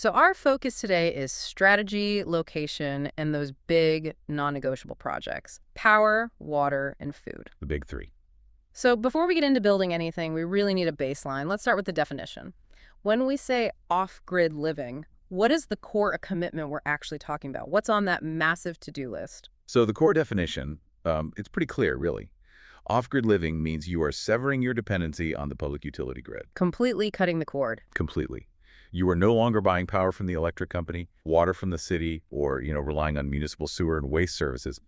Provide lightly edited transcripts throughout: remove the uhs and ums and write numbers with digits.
So our focus today is strategy, location, and those big non-negotiable projects: power, water, and food. The big three. So before we get into building anything, we really need a baseline. Let's start with the definition. When we say off-grid living, what is the core commitment we're actually talking about? What's on that massive to-do list? So the core definition, it's pretty clear, really. Off-grid living means you are severing your dependency on the public utility grid. Completely cutting the cord. Completely. You are no longer buying power from the electric company, water from the city, or, relying on municipal sewer and waste services.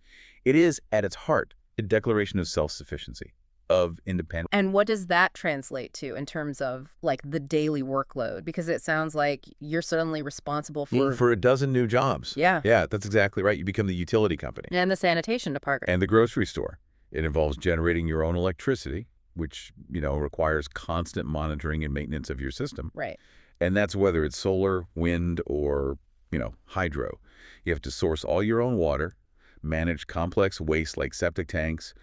It is, at its heart, a declaration of self-sufficiency, of independence. And what does that translate to in terms of, like, the daily workload? Because it sounds like you're suddenly responsible For a dozen new jobs. Yeah. Yeah, that's exactly right. You become the utility company. And the sanitation department. And the grocery store. It involves generating your own electricity, which, requires constant monitoring and maintenance of your system. Right. And that's whether it's solar, wind, or, hydro. You have to source all your own water, manage complex waste like septic tanks,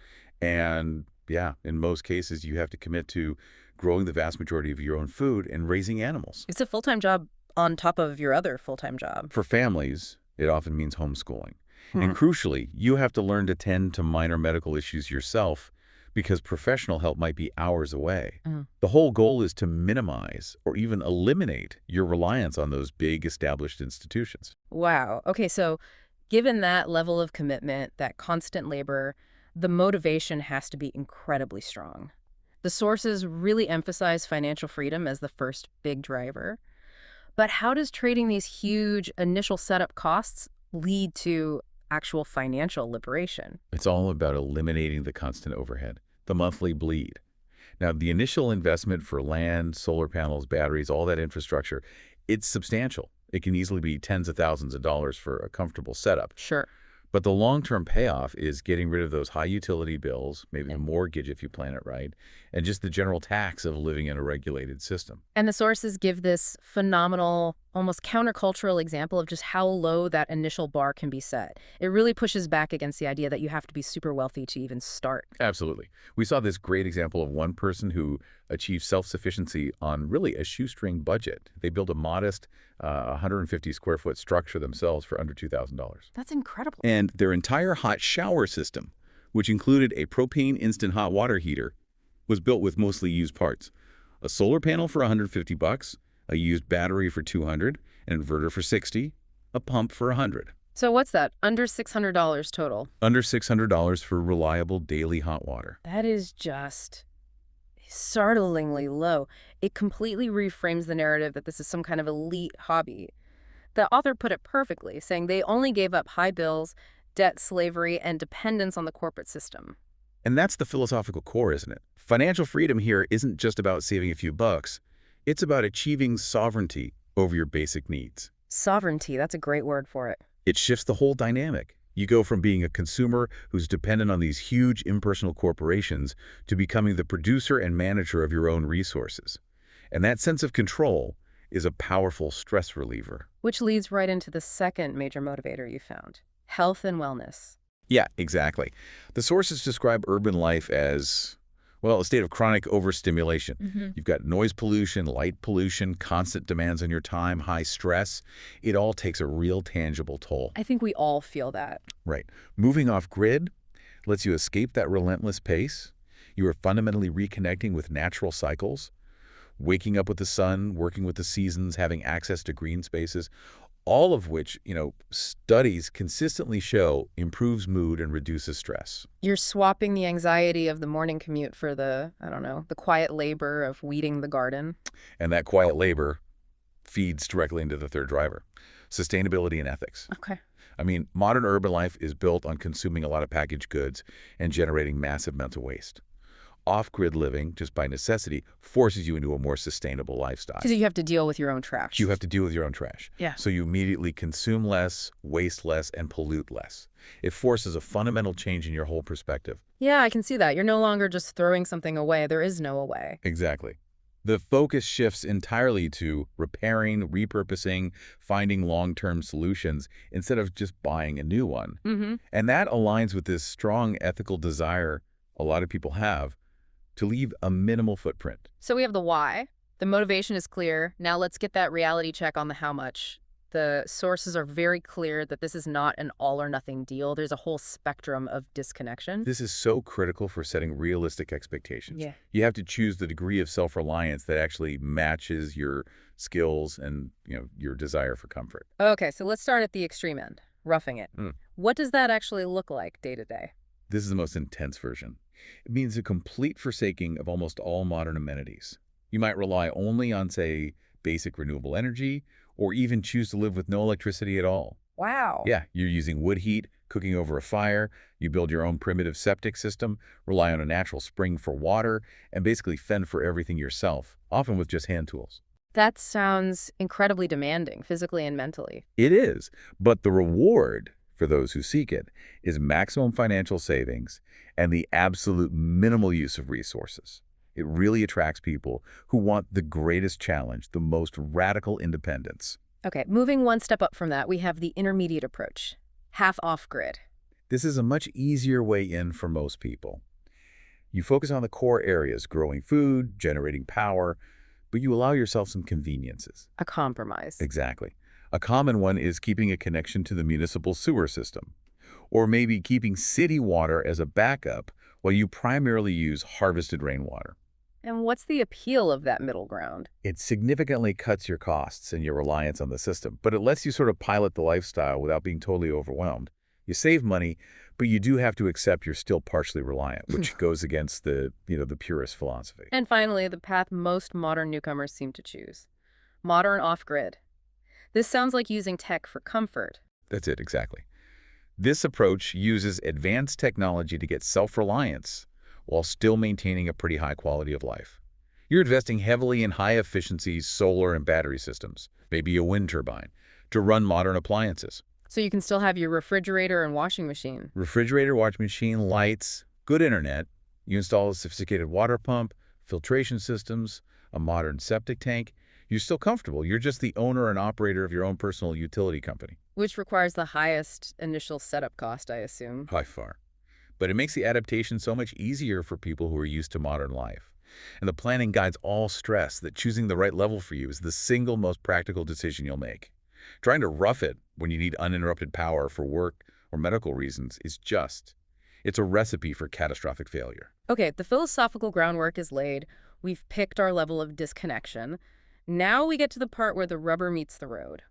and, yeah, in most cases, you have to commit to growing the vast majority of your own food and raising animals. It's a full-time job on top of your other full-time job. For families, it often means homeschooling. And crucially, you have to learn to tend to minor medical issues yourself because professional help might be hours away. The whole goal is to minimize or even eliminate your reliance on those big established institutions. Wow. Okay, so given that level of commitment, that constant labor, the motivation has to be incredibly strong. The sources really emphasize financial freedom as the first big driver. But how does trading these huge initial setup costs lead to actual financial liberation? It's all about eliminating the constant overhead, the monthly bleed. Now, the initial investment for land, solar panels, batteries, all that infrastructure, it's substantial. It can easily be tens of thousands of dollars for a comfortable setup. Sure. But the long-term payoff is getting rid of those high utility bills, maybe the mortgage if you plan it right, and just the general tax of living in a regulated system. And the sources give this phenomenal, almost countercultural example of just how low that initial bar can be set. It really pushes back against the idea that you have to be super wealthy to even start. Absolutely. We saw this great example of one person who achieved self-sufficiency on really a shoestring budget. They built a modest 150 square foot structure themselves for under $2,000. That's incredible. And their entire hot shower system, which included a propane instant hot water heater, was built with mostly used parts. A solar panel for $150, a used battery for $200, an inverter for $60, a pump for $100. So what's that? Under $600 total. Under $600 for reliable daily hot water. That is just startlingly low. It completely reframes the narrative that this is some kind of elite hobby. The author put it perfectly, saying they only gave up high bills, debt, slavery, and dependence on the corporate system. And that's the philosophical core, isn't it? Financial freedom here isn't just about saving a few bucks. It's about achieving sovereignty over your basic needs. Sovereignty, that's a great word for it. It shifts the whole dynamic. You go from being a consumer who's dependent on these huge impersonal corporations to becoming the producer and manager of your own resources. And that sense of control is a powerful stress reliever. Which leads right into the second major motivator you found: health and wellness. Yeah, exactly. The sources describe urban life as, well, a state of chronic overstimulation. You've got noise pollution, light pollution, constant demands on your time, high stress. It all takes a real tangible toll. I think we all feel that. Right. Moving off grid lets you escape that relentless pace. You are fundamentally reconnecting with natural cycles, waking up with the sun, working with the seasons, having access to green spaces, all of which, studies consistently show improves mood and reduces stress. You're swapping the anxiety of the morning commute for the quiet labor of weeding the garden. And that quiet labor feeds directly into the third driver: sustainability and ethics. Okay. I mean, modern urban life is built on consuming a lot of packaged goods and generating massive amounts of waste. Off-grid living, just by necessity, forces you into a more sustainable lifestyle. Because you have to deal with your own trash. You have to deal with your own trash. Yeah. So you immediately consume less, waste less, and pollute less. It forces a fundamental change in your whole perspective. Yeah, I can see that. You're no longer just throwing something away. There is no away. Exactly. The focus shifts entirely to repairing, repurposing, finding long-term solutions instead of just buying a new one. And that aligns with this strong ethical desire a lot of people have to leave a minimal footprint. So we have the why, The motivation is clear. Now let's get that reality check on the how much. The sources are very clear that this is not an all or nothing deal. There's a whole spectrum of disconnection. This is so critical for setting realistic expectations. Yeah. You have to choose the degree of self-reliance that actually matches your skills and, your desire for comfort. Okay, so let's start at the extreme end, roughing it. Mm. What does that actually look like day to day? This is the most intense version. It means a complete forsaking of almost all modern amenities. You might rely only on, say, basic renewable energy, or even choose to live with no electricity at all. Wow. Yeah, you're using wood heat, cooking over a fire, you build your own primitive septic system, rely on a natural spring for water, and basically fend for everything yourself, often with just hand tools. That sounds incredibly demanding, physically and mentally. It is, but the reward for those who seek it is maximum financial savings and the absolute minimal use of resources. It really attracts people who want the greatest challenge, the most radical independence. Okay, moving one step up from that, we have the intermediate approach, half off-grid. This is a much easier way in for most people. You focus on the core areas, growing food, generating power, but you allow yourself some conveniences. A compromise. Exactly. A common one is keeping a connection to the municipal sewer system, or maybe keeping city water as a backup while you primarily use harvested rainwater. And what's the appeal of that middle ground? It significantly cuts your costs and your reliance on the system, but it lets you sort of pilot the lifestyle without being totally overwhelmed. You save money, but you do have to accept you're still partially reliant, which goes against the purist philosophy. And finally, the path most modern newcomers seem to choose. Modern off-grid. This sounds like using tech for comfort. That's it, exactly. This approach uses advanced technology to get self-reliance while still maintaining a pretty high quality of life. You're investing heavily in high-efficiency solar and battery systems, maybe a wind turbine, to run modern appliances. So you can still have your refrigerator and washing machine. Refrigerator, washing machine, lights, good internet. You install a sophisticated water pump, filtration systems, a modern septic tank. You're still comfortable. You're just the owner and operator of your own personal utility company. Which requires the highest initial setup cost, I assume. By far. But it makes the adaptation so much easier for people who are used to modern life. And the planning guides all stress that choosing the right level for you is the single most practical decision you'll make. Trying to rough it when you need uninterrupted power for work or medical reasons it's a recipe for catastrophic failure. Okay, the philosophical groundwork is laid. We've picked our level of disconnection. Now we get to the part where the rubber meets the road,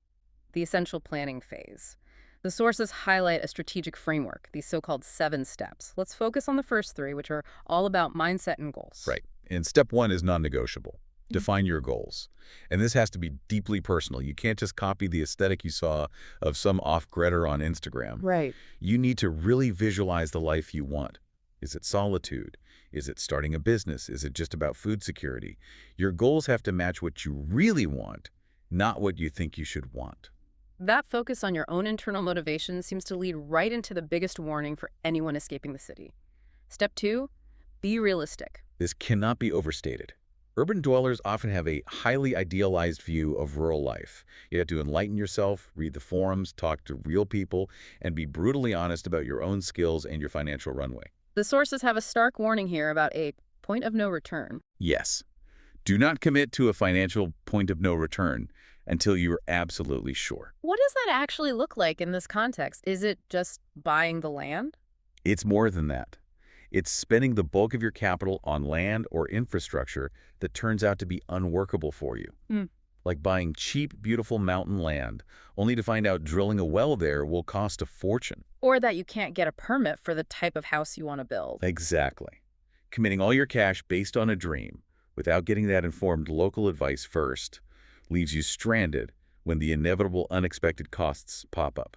the essential planning phase. The sources highlight a strategic framework, these so-called 7 steps. Let's focus on the first 3, which are all about mindset and goals. Right. And step 1 is non-negotiable. Define your goals. And this has to be deeply personal. You can't just copy the aesthetic you saw of some off-gridder on Instagram. Right. You need to really visualize the life you want. Is it solitude? Is it starting a business? Is it just about food security? Your goals have to match what you really want, not what you think you should want. That focus on your own internal motivation seems to lead right into the biggest warning for anyone escaping the city. Step 2, be realistic. This cannot be overstated. Urban dwellers often have a highly idealized view of rural life. You have to enlighten yourself, read the forums, talk to real people, and be brutally honest about your own skills and your financial runway. The sources have a stark warning here about a point of no return. Yes. Do not commit to a financial point of no return until you are absolutely sure. What does that actually look like in this context? Is it just buying the land? It's more than that. It's spending the bulk of your capital on land or infrastructure that turns out to be unworkable for you. Like buying cheap, beautiful mountain land, only to find out drilling a well there will cost a fortune. Or that you can't get a permit for the type of house you want to build. Exactly. Committing all your cash based on a dream without getting that informed local advice first leaves you stranded when the inevitable unexpected costs pop up.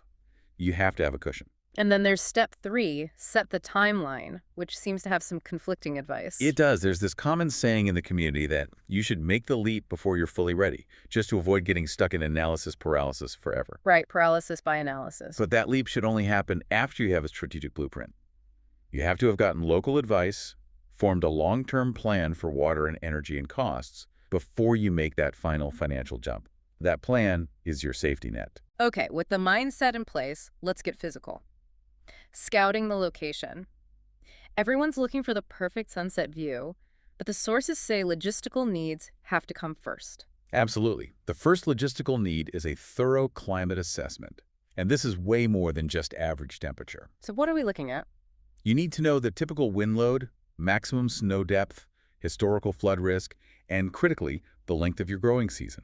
You have to have a cushion. And then there's step 3, set the timeline, which seems to have some conflicting advice. It does. There's this common saying in the community that you should make the leap before you're fully ready, just to avoid getting stuck in analysis paralysis forever. Right, paralysis by analysis. But that leap should only happen after you have a strategic blueprint. You have to have gotten local advice, formed a long-term plan for water and energy and costs before you make that final financial jump. That plan is your safety net. Okay, with the mindset in place, let's get physical. Scouting the location. Everyone's looking for the perfect sunset view, But the sources say logistical needs have to come first. Absolutely. The first logistical need is a thorough climate assessment. And this is way more than just average temperature. So what are we looking at? You need to know the typical wind load, maximum snow depth, historical flood risk, and critically, the length of your growing season.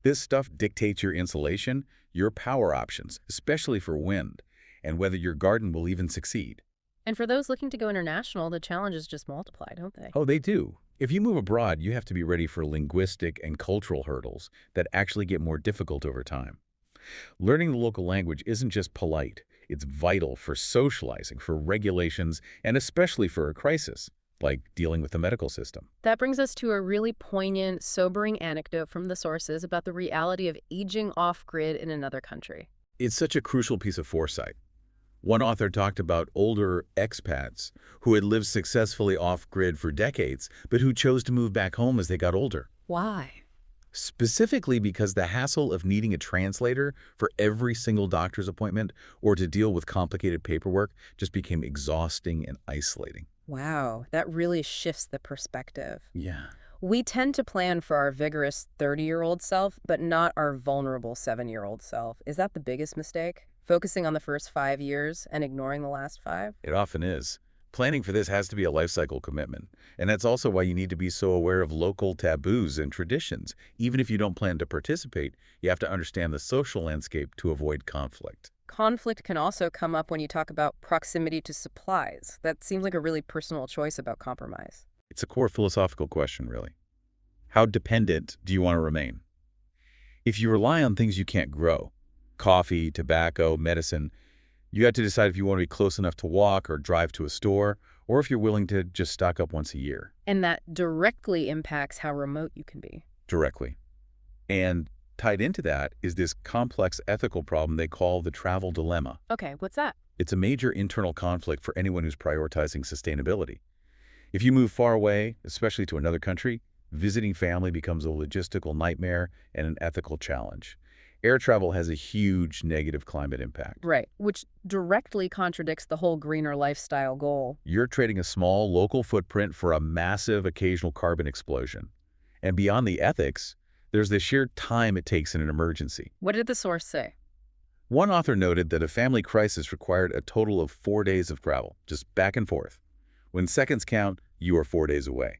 This stuff dictates your insulation, your power options, especially for wind, and whether your garden will even succeed. And for those looking to go international, the challenges just multiply, don't they? Oh, they do. If you move abroad, you have to be ready for linguistic and cultural hurdles that actually get more difficult over time. Learning the local language isn't just polite. It's vital for socializing, for regulations, and especially for a crisis, like dealing with the medical system. That brings us to a really poignant, sobering anecdote from the sources about the reality of aging off-grid in another country. It's such a crucial piece of foresight. One author talked about older expats who had lived successfully off-grid for decades, but who chose to move back home as they got older. Why? Specifically because the hassle of needing a translator for every single doctor's appointment or to deal with complicated paperwork just became exhausting and isolating. Wow, that really shifts the perspective. Yeah. We tend to plan for our vigorous 30-year-old self, but not our vulnerable 7-year-old self. Is that the biggest mistake? Focusing on the first 5 years and ignoring the last 5? It often is. Planning for this has to be a life cycle commitment. And that's also why you need to be so aware of local taboos and traditions. Even if you don't plan to participate, you have to understand the social landscape to avoid conflict. Conflict can also come up when you talk about proximity to supplies. That seems like a really personal choice about compromise. It's a core philosophical question, really. How dependent do you want to remain? If you rely on things you can't grow, coffee, tobacco, medicine, you have to decide if you want to be close enough to walk or drive to a store, or if you're willing to just stock up once a year. And that directly impacts how remote you can be. Directly. And tied into that is this complex ethical problem they call the travel dilemma. Okay, what's that? It's a major internal conflict for anyone who's prioritizing sustainability. If you move far away, especially to another country, visiting family becomes a logistical nightmare and an ethical challenge. Air travel has a huge negative climate impact. Right, which directly contradicts the whole greener lifestyle goal. You're trading a small local footprint for a massive occasional carbon explosion. And beyond the ethics, there's the sheer time it takes in an emergency. What did the source say? One author noted that a family crisis required a total of 4 days of travel, just back and forth. When seconds count, you are 4 days away.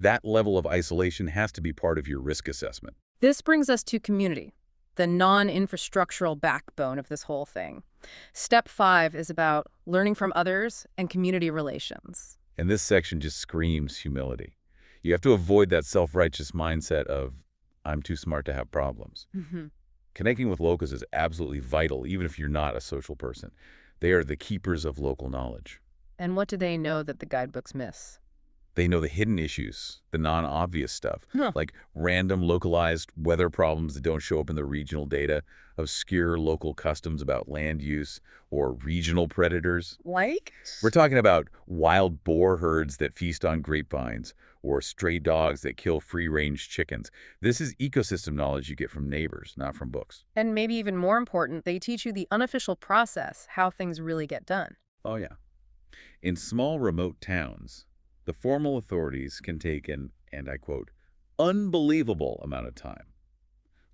That level of isolation has to be part of your risk assessment. This brings us to community, the non-infrastructural backbone of this whole thing. Step 5 is about learning from others and community relations. And this section just screams humility. You have to avoid that self-righteous mindset of, I'm too smart to have problems. Connecting with locals is absolutely vital, even if you're not a social person. They are the keepers of local knowledge. And what do they know that the guidebooks miss? They know the hidden issues, the non-obvious stuff, like random localized weather problems that don't show up in the regional data, obscure local customs about land use, or regional predators. Like? We're talking about wild boar herds that feast on grapevines, or stray dogs that kill free-range chickens. This is ecosystem knowledge you get from neighbors, not from books. And maybe even more important, they teach you the unofficial process, how things really get done. Oh, yeah. In small, remote towns, the formal authorities can take an, and I quote, unbelievable amount of time.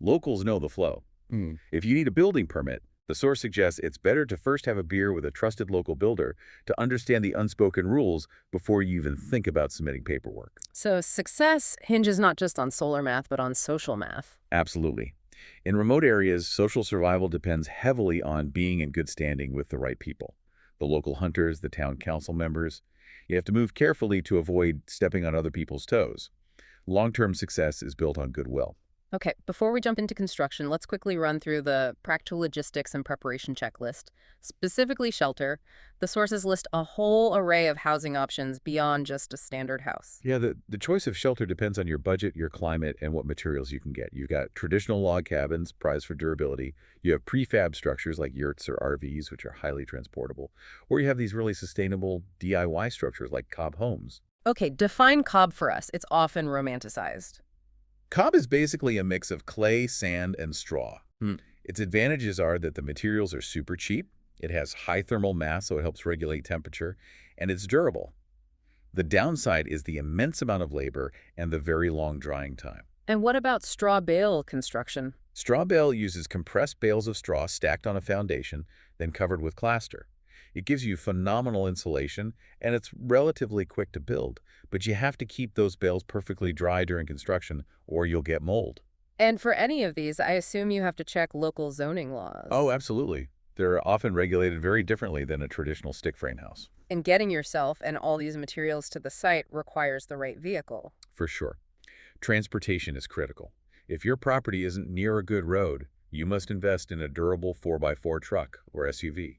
Locals know the flow. If you need a building permit, the source suggests it's better to first have a beer with a trusted local builder to understand the unspoken rules before you even think about submitting paperwork. So success hinges not just on solar math, but on social math. Absolutely. In remote areas, social survival depends heavily on being in good standing with the right people. The local hunters, the town council members. You have to move carefully to avoid stepping on other people's toes. Long-term success is built on goodwill. Okay, before we jump into construction, let's quickly run through the practical logistics and preparation checklist. Specifically shelter, the sources list a whole array of housing options beyond just a standard house. Yeah, the choice of shelter depends on your budget, your climate, and what materials you can get. You've got traditional log cabins, prized for durability. You have prefab structures like yurts or RVs, which are highly transportable. Or you have these really sustainable DIY structures like cob homes. Okay, define cob for us. It's often romanticized. Cob is basically a mix of clay, sand, and straw. Its advantages are that the materials are super cheap, it has high thermal mass so it helps regulate temperature, and it's durable. The downside is the immense amount of labor and the very long drying time. And what about straw bale construction? Straw bale uses compressed bales of straw stacked on a foundation, then covered with plaster. It gives you phenomenal insulation, and it's relatively quick to build, but you have to keep those bales perfectly dry during construction, or you'll get mold. And for any of these, I assume you have to check local zoning laws. Oh, absolutely. They're often regulated very differently than a traditional stick frame house. And getting yourself and all these materials to the site requires the right vehicle. For sure. Transportation is critical. If your property isn't near a good road, you must invest in a durable 4x4 truck or SUV.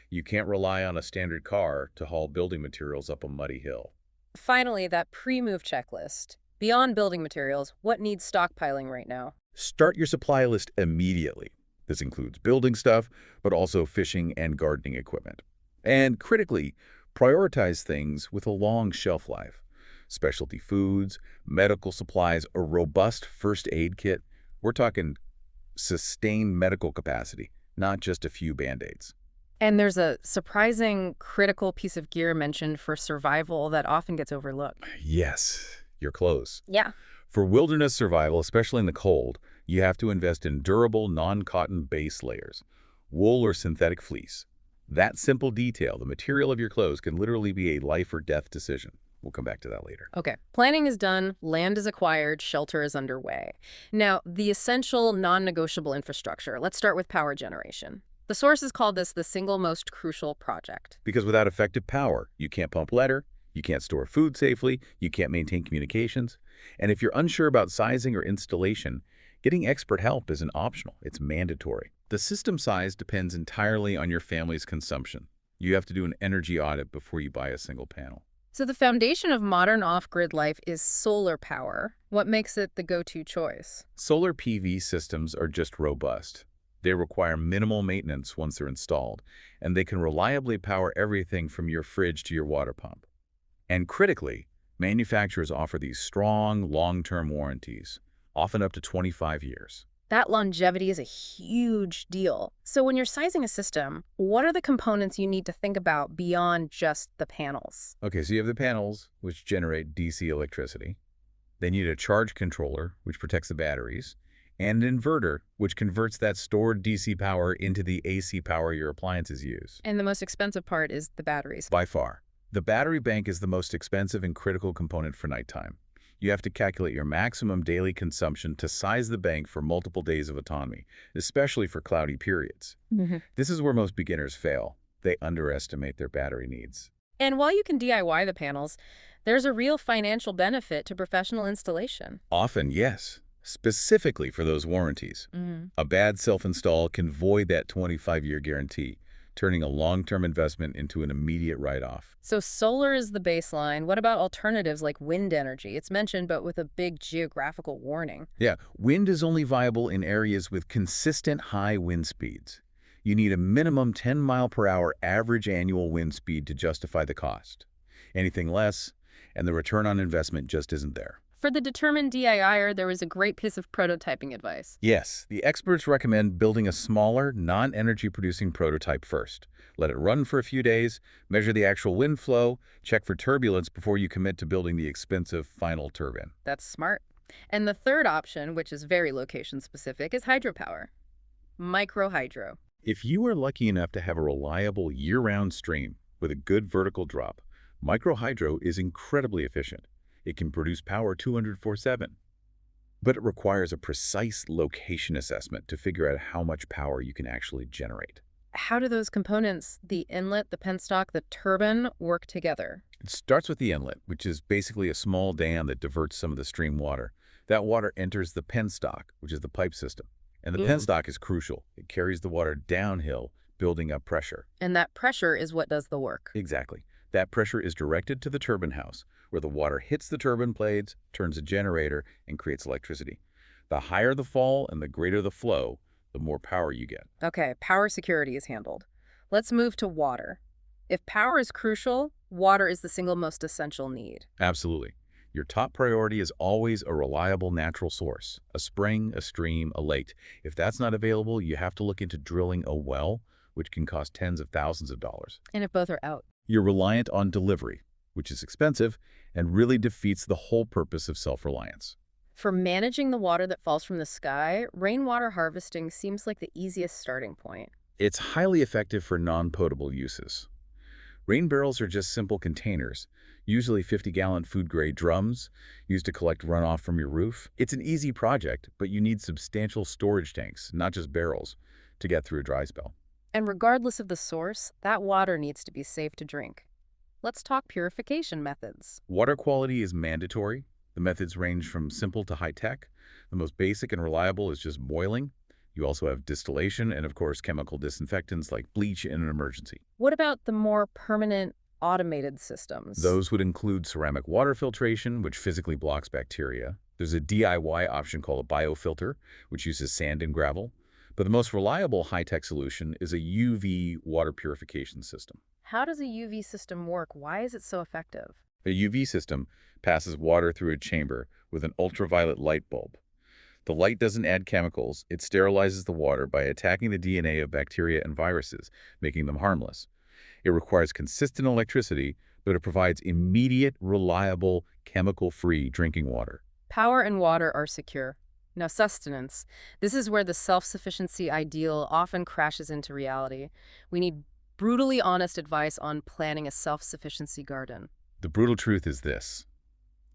You can't rely on a standard car to haul building materials up a muddy hill. Finally, that pre-move checklist. Beyond building materials, what needs stockpiling right now? Start your supply list immediately. This includes building stuff, but also fishing and gardening equipment. And critically, prioritize things with a long shelf life. Specialty foods, medical supplies, a robust first aid kit. We're talking sustained medical capacity, not just a few Band-Aids. And there's a surprising critical piece of gear mentioned for survival that often gets overlooked. Yes, you're close. Yeah. For wilderness survival, especially in the cold, you have to invest in durable, non-cotton base layers, wool or synthetic fleece. That simple detail, the material of your clothes, can literally be a life or death decision. We'll come back to that later. Okay. Planning is done, land is acquired, shelter is underway. Now, the essential non-negotiable infrastructure. Let's start with power generation. The sources call this the single most crucial project. Because without effective power, you can't pump water, you can't store food safely, you can't maintain communications. And if you're unsure about sizing or installation, getting expert help isn't optional, it's mandatory. The system size depends entirely on your family's consumption. You have to do an energy audit before you buy a single panel. So the foundation of modern off-grid life is solar power. What makes it the go-to choice? Solar PV systems are just robust. They require minimal maintenance once they're installed, and they can reliably power everything from your fridge to your water pump. And critically, manufacturers offer these strong, long-term warranties, often up to 25 years. That longevity is a huge deal. So when you're sizing a system, what are the components you need to think about beyond just the panels? Okay, so you have the panels, which generate DC electricity. Then you need a charge controller, which protects the batteries, and an inverter, which converts that stored DC power into the AC power your appliances use. And the most expensive part is the batteries. By far. The battery bank is the most expensive and critical component for nighttime. You have to calculate your maximum daily consumption to size the bank for multiple days of autonomy, especially for cloudy periods. This is where most beginners fail. They underestimate their battery needs. And while you can DIY the panels, there's a real financial benefit to professional installation. Often, yes. Specifically for those warranties. A bad self-install can void that 25-year guarantee, turning a long-term investment into an immediate write-off. So solar is the baseline. What about alternatives like wind energy? It's mentioned, but with a big geographical warning. Yeah, wind is only viable in areas with consistent high wind speeds. You need a minimum 10-mile-per-hour average annual wind speed to justify the cost. Anything less, and the return on investment just isn't there. For the determined DIYer, there was a great piece of prototyping advice. Yes, the experts recommend building a smaller, non-energy producing prototype first. Let it run for a few days, measure the actual wind flow, check for turbulence before you commit to building the expensive final turbine. That's smart. And the third option, which is very location-specific, is hydropower. Microhydro. If you are lucky enough to have a reliable year-round stream with a good vertical drop, microhydro is incredibly efficient. It can produce power 204/7. But it requires a precise location assessment to figure out how much power you can actually generate. How do those components, the inlet, the penstock, the turbine, work together? It starts with the inlet, which is basically a small dam that diverts some of the stream water. That water enters the penstock, which is the pipe system. And the penstock is crucial. It carries the water downhill, building up pressure. And that pressure is what does the work. Exactly. That pressure is directed to the turbine house, where the water hits the turbine blades, turns a generator, and creates electricity. The higher the fall and the greater the flow, the more power you get. Okay, power security is handled. Let's move to water. If power is crucial, water is the single most essential need. Absolutely. Your top priority is always a reliable natural source, a spring, a stream, a lake. If that's not available, you have to look into drilling a well, which can cost tens of thousands of dollars. And if both are out? You're reliant on delivery. which is expensive and really defeats the whole purpose of self-reliance. For managing the water that falls from the sky, rainwater harvesting seems like the easiest starting point. It's highly effective for non-potable uses. Rain barrels are just simple containers, usually 50-gallon food-grade drums used to collect runoff from your roof. It's an easy project, but you need substantial storage tanks, not just barrels, to get through a dry spell. And regardless of the source, that water needs to be safe to drink. Let's talk purification methods. Water quality is mandatory. The methods range from simple to high-tech. The most basic and reliable is just boiling. You also have distillation and, of course, chemical disinfectants like bleach in an emergency. What about the more permanent automated systems? Those would include ceramic water filtration, which physically blocks bacteria. There's a DIY option called a biofilter, which uses sand and gravel. But the most reliable high-tech solution is a UV water purification system. How does a UV system work? Why is it so effective? A UV system passes water through a chamber with an ultraviolet light bulb. The light doesn't add chemicals. It sterilizes the water by attacking the DNA of bacteria and viruses, making them harmless. It requires consistent electricity, but it provides immediate, reliable, chemical-free drinking water. Power and water are secure. Now, sustenance. This is where the self-sufficiency ideal often crashes into reality. We need brutally honest advice on planning a self-sufficiency garden. The brutal truth is this.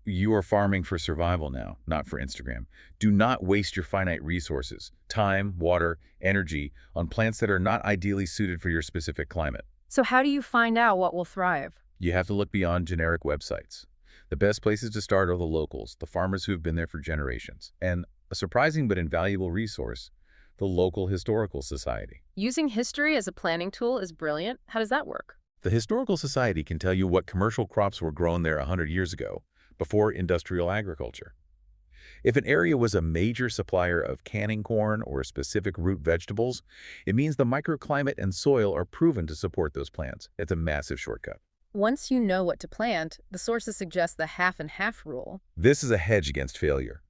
You are farming for survival now, not for Instagram. Do not waste your finite resources, time, water, energy, on plants that are not ideally suited for your specific climate. So how do you find out what will thrive? You have to look beyond generic websites. The best places to start are the locals, the farmers who have been there for generations, and a surprising but invaluable resource, the local historical society. Using history as a planning tool is brilliant. How does that work? The historical society can tell you what commercial crops were grown there 100 years ago, before industrial agriculture. If an area was a major supplier of canning corn or specific root vegetables, it means the microclimate and soil are proven to support those plants. It's a massive shortcut. Once you know what to plant, the sources suggest the half and half rule. This is a hedge against failure.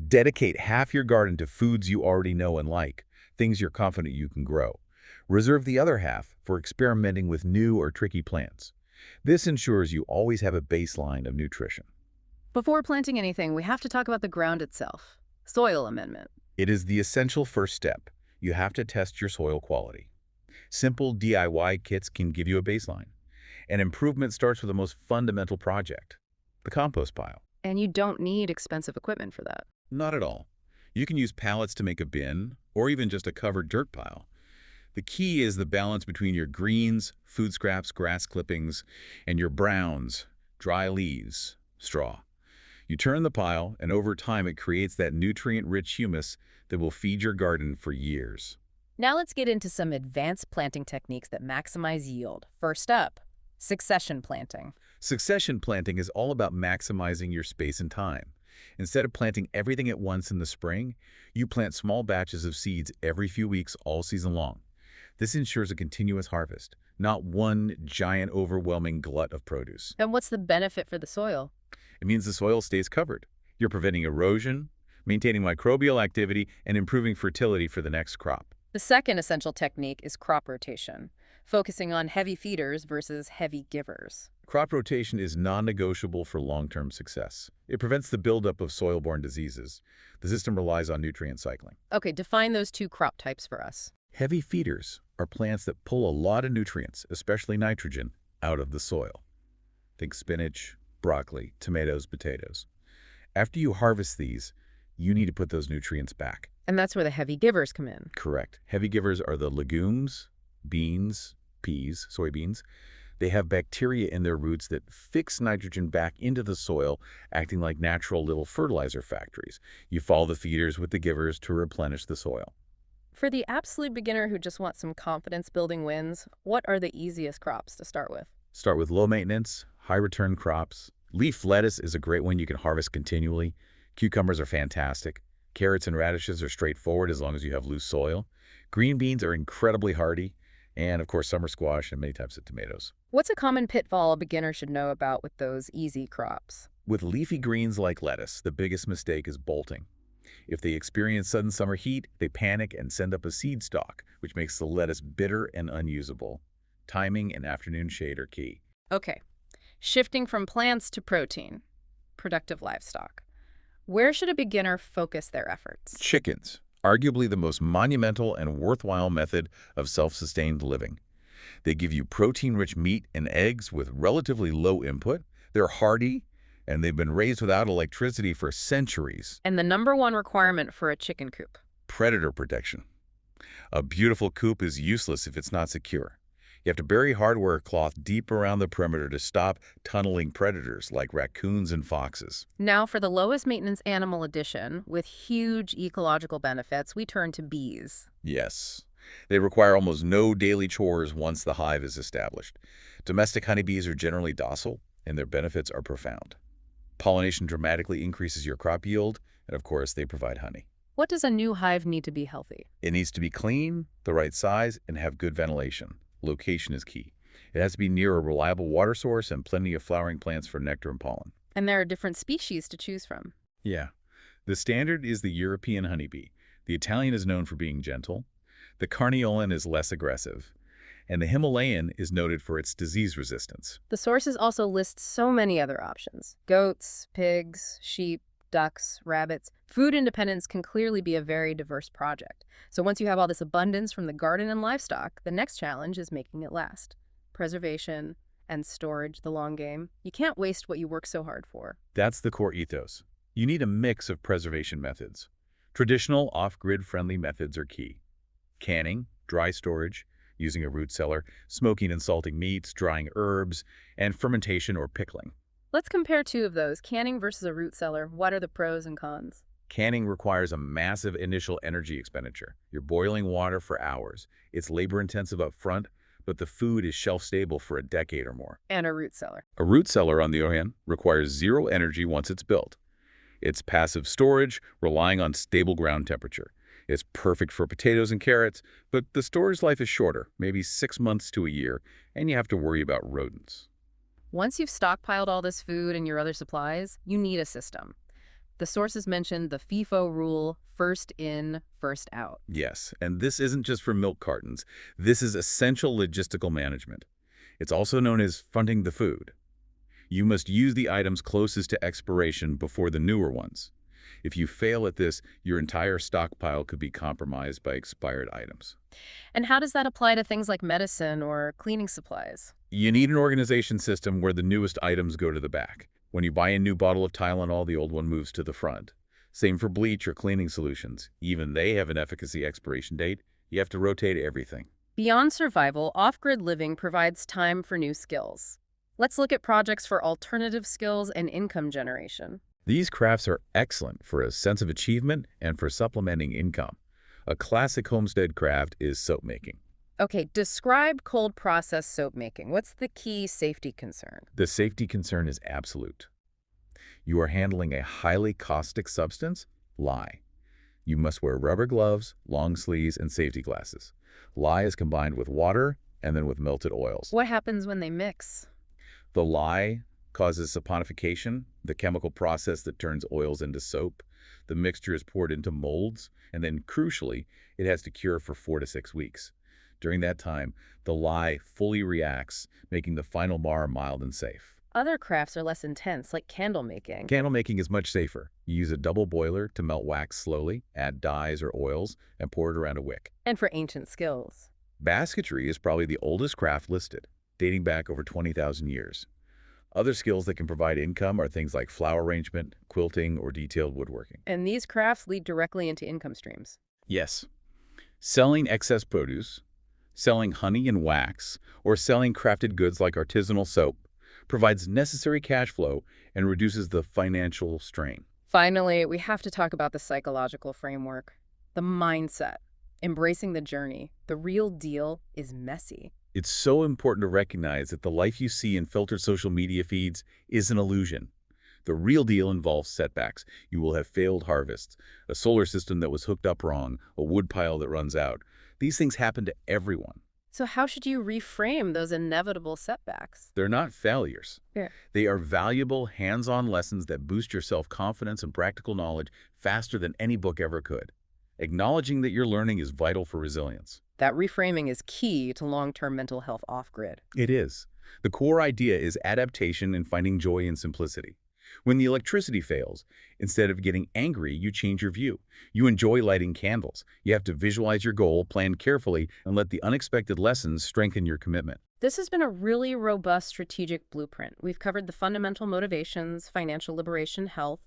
Dedicate half your garden to foods you already know and like, things you're confident you can grow. Reserve the other half for experimenting with new or tricky plants. This ensures you always have a baseline of nutrition. Before planting anything, we have to talk about the ground itself. Soil amendment. It is the essential first step. You have to test your soil quality. Simple DIY kits can give you a baseline. And improvement starts with the most fundamental project, the compost pile. And you don't need expensive equipment for that. Not at all. You can use pallets to make a bin, or even just a covered dirt pile. The key is the balance between your greens, food scraps, grass clippings, and your browns, dry leaves, straw. You turn the pile, and over time it creates that nutrient-rich humus that will feed your garden for years. Now let's get into some advanced planting techniques that maximize yield. First up, succession planting. Succession planting is all about maximizing your space and time. Instead of planting everything at once in the spring, you plant small batches of seeds every few weeks all season long. This ensures a continuous harvest, not one giant overwhelming glut of produce. And what's the benefit for the soil? It means the soil stays covered. You're preventing erosion, maintaining microbial activity, and improving fertility for the next crop. The second essential technique is crop rotation, focusing on heavy feeders versus heavy givers. Crop rotation is non-negotiable for long-term success. It prevents the buildup of soil-borne diseases. The system relies on nutrient cycling. Okay, define those two crop types for us. Heavy feeders are plants that pull a lot of nutrients, especially nitrogen, out of the soil. Think spinach, broccoli, tomatoes, potatoes. After you harvest these, you need to put those nutrients back. And that's where the heavy givers come in. Correct. Heavy givers are the legumes, beans, peas, soybeans. They have bacteria in their roots that fix nitrogen back into the soil, acting like natural little fertilizer factories. You follow the feeders with the givers to replenish the soil. For the absolute beginner who just wants some confidence-building wins, what are the easiest crops to start with? Start with low-maintenance, high-return crops. Leaf lettuce is a great one you can harvest continually. Cucumbers are fantastic. Carrots and radishes are straightforward as long as you have loose soil. Green beans are incredibly hardy. And, of course, summer squash and many types of tomatoes. What's a common pitfall a beginner should know about with those easy crops? With leafy greens like lettuce, the biggest mistake is bolting. If they experience sudden summer heat, they panic and send up a seed stalk, which makes the lettuce bitter and unusable. Timing and afternoon shade are key. Okay, Shifting from plants to protein, productive livestock. Where should a beginner focus their efforts? Chickens, arguably the most monumental and worthwhile method of self-sustained living. They give you protein-rich meat and eggs with relatively low input. They're hardy, and they've been raised without electricity for centuries. And the number one requirement for a chicken coop. Predator protection. A beautiful coop is useless if it's not secure. You have to bury hardware cloth deep around the perimeter to stop tunneling predators like raccoons and foxes. Now for the lowest maintenance animal edition, with huge ecological benefits, we turn to bees. Yes. They require almost no daily chores once the hive is established. Domestic honeybees are generally docile, and their benefits are profound. Pollination dramatically increases your crop yield, and of course, they provide honey. What does a new hive need to be healthy? It needs to be clean, the right size, and have good ventilation. Location is key. It has to be near a reliable water source and plenty of flowering plants for nectar and pollen. And there are different species to choose from. Yeah. The standard is the European honeybee. The Italian is known for being gentle. The Carniolan is less aggressive. And the Himalayan is noted for its disease resistance. The sources also list so many other options. Goats, pigs, sheep, ducks, rabbits. Food independence can clearly be a very diverse project. So once you have all this abundance from the garden and livestock, the next challenge is making it last. Preservation and storage, the long game. You can't waste what you work so hard for. That's the core ethos. You need a mix of preservation methods. Traditional, off-grid friendly methods are key. Canning, dry storage, using a root cellar, smoking and salting meats, drying herbs, and fermentation or pickling. Let's compare two of those, canning versus a root cellar. What are the pros and cons? Canning requires a massive initial energy expenditure. You're boiling water for hours. It's labor-intensive up front, but the food is shelf-stable for a decade or more. And a root cellar. A root cellar, on the other hand, requires zero energy once it's built. It's passive storage, relying on stable ground temperature. It's perfect for potatoes and carrots, but the storage life is shorter, maybe 6 months to a year, and you have to worry about rodents. Once you've stockpiled all this food and your other supplies, you need a system. The sources mentioned the FIFO rule, first in, first out. Yes, and this isn't just for milk cartons. This is essential logistical management. It's also known as fronting the food. You must use the items closest to expiration before the newer ones. If you fail at this, your entire stockpile could be compromised by expired items. And how does that apply to things like medicine or cleaning supplies? You need an organization system where the newest items go to the back. When you buy a new bottle of Tylenol, the old one moves to the front. Same for bleach or cleaning solutions. Even they have an efficacy expiration date. You have to rotate everything. Beyond survival, off-grid living provides time for new skills. Let's look at projects for alternative skills and income generation. These crafts are excellent for a sense of achievement and for supplementing income. A classic homestead craft is soap making. Okay, describe cold process soap making. What's the key safety concern? The safety concern is absolute. You are handling a highly caustic substance, lye. You must wear rubber gloves, long sleeves, and safety glasses. Lye is combined with water and then with melted oils. What happens when they mix? The lye causes saponification, the chemical process that turns oils into soap. The mixture is poured into molds, and then, crucially, it has to cure for 4 to 6 weeks. During that time, the lye fully reacts, making the final bar mild and safe. Other crafts are less intense, like candle making. Candle making is much safer. You use a double boiler to melt wax slowly, add dyes or oils, and pour it around a wick. And for ancient skills. Basketry is probably the oldest craft listed, dating back over 20,000 years. Other skills that can provide income are things like flower arrangement, quilting, or detailed woodworking. And these crafts lead directly into income streams. Yes. Selling excess produce, selling honey and wax, or selling crafted goods like artisanal soap provides necessary cash flow and reduces the financial strain. Finally, we have to talk about the psychological framework, the mindset, embracing the journey. The real deal is messy. It's so important to recognize that the life you see in filtered social media feeds is an illusion. The real deal involves setbacks. You will have failed harvests, a solar system that was hooked up wrong, a woodpile that runs out. These things happen to everyone. So how should you reframe those inevitable setbacks? They're not failures. Yeah. They are valuable, hands-on lessons that boost your self-confidence and practical knowledge faster than any book ever could. Acknowledging that your learning is vital for resilience. That reframing is key to long-term mental health off-grid. It is. The core idea is adaptation and finding joy in simplicity. When the electricity fails, instead of getting angry, you change your view. You enjoy lighting candles. You have to visualize your goal, plan carefully, and let the unexpected lessons strengthen your commitment. This has been a really robust strategic blueprint. We've covered the fundamental motivations, financial liberation, health,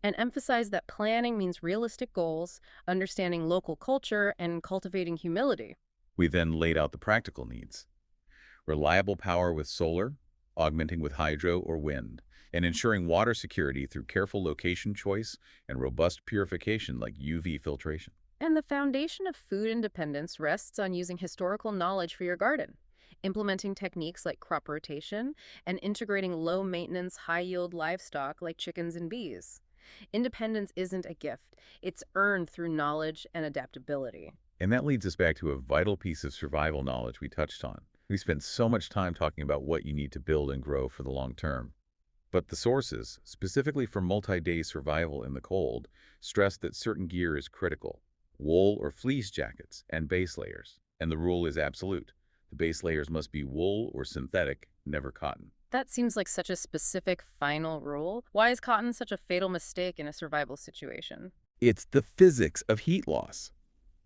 and emphasized that planning means realistic goals, understanding local culture, and cultivating humility. We then laid out the practical needs. Reliable power with solar, augmenting with hydro or wind, and ensuring water security through careful location choice and robust purification like UV filtration. And the foundation of food independence rests on using historical knowledge for your garden, implementing techniques like crop rotation, and integrating low-maintenance, high-yield livestock like chickens and bees. Independence isn't a gift. It's earned through knowledge and adaptability. And that leads us back to a vital piece of survival knowledge we touched on. We spent so much time talking about what you need to build and grow for the long term. But the sources, specifically for multi-day survival in the cold, stress that certain gear is critical: wool or fleece jackets and base layers. And the rule is absolute. The base layers must be wool or synthetic, never cotton. That seems like such a specific final rule. Why is cotton such a fatal mistake in a survival situation? It's the physics of heat loss.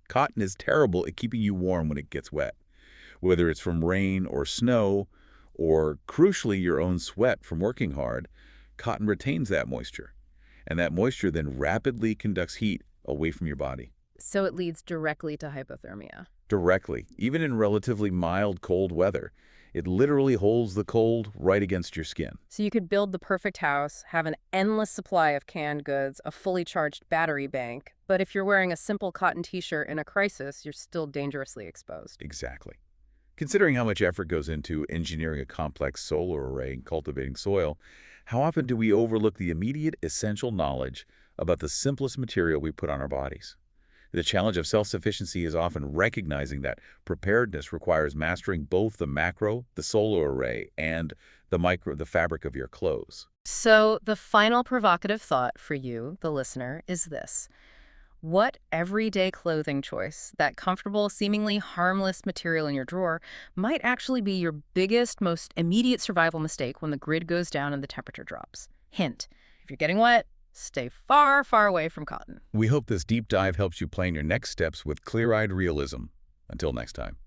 Cotton is terrible at keeping you warm when it gets wet, whether it's from rain or snow, or, crucially, your own sweat from working hard. Cotton retains that moisture, and that moisture then rapidly conducts heat away from your body. So it leads directly to hypothermia. Directly, even in relatively mild cold weather. It literally holds the cold right against your skin. So you could build the perfect house, have an endless supply of canned goods, a fully charged battery bank, but if you're wearing a simple cotton t-shirt in a crisis, you're still dangerously exposed. Exactly. Considering how much effort goes into engineering a complex solar array and cultivating soil, how often do we overlook the immediate essential knowledge about the simplest material we put on our bodies? The challenge of self-sufficiency is often recognizing that preparedness requires mastering both the macro, the solar array, and the micro, the fabric of your clothes. So the final provocative thought for you, the listener, is this. What everyday clothing choice, that comfortable, seemingly harmless material in your drawer, might actually be your biggest, most immediate survival mistake when the grid goes down and the temperature drops? Hint, if you're getting wet, stay far, far away from cotton. We hope this deep dive helps you plan your next steps with clear-eyed realism. Until next time.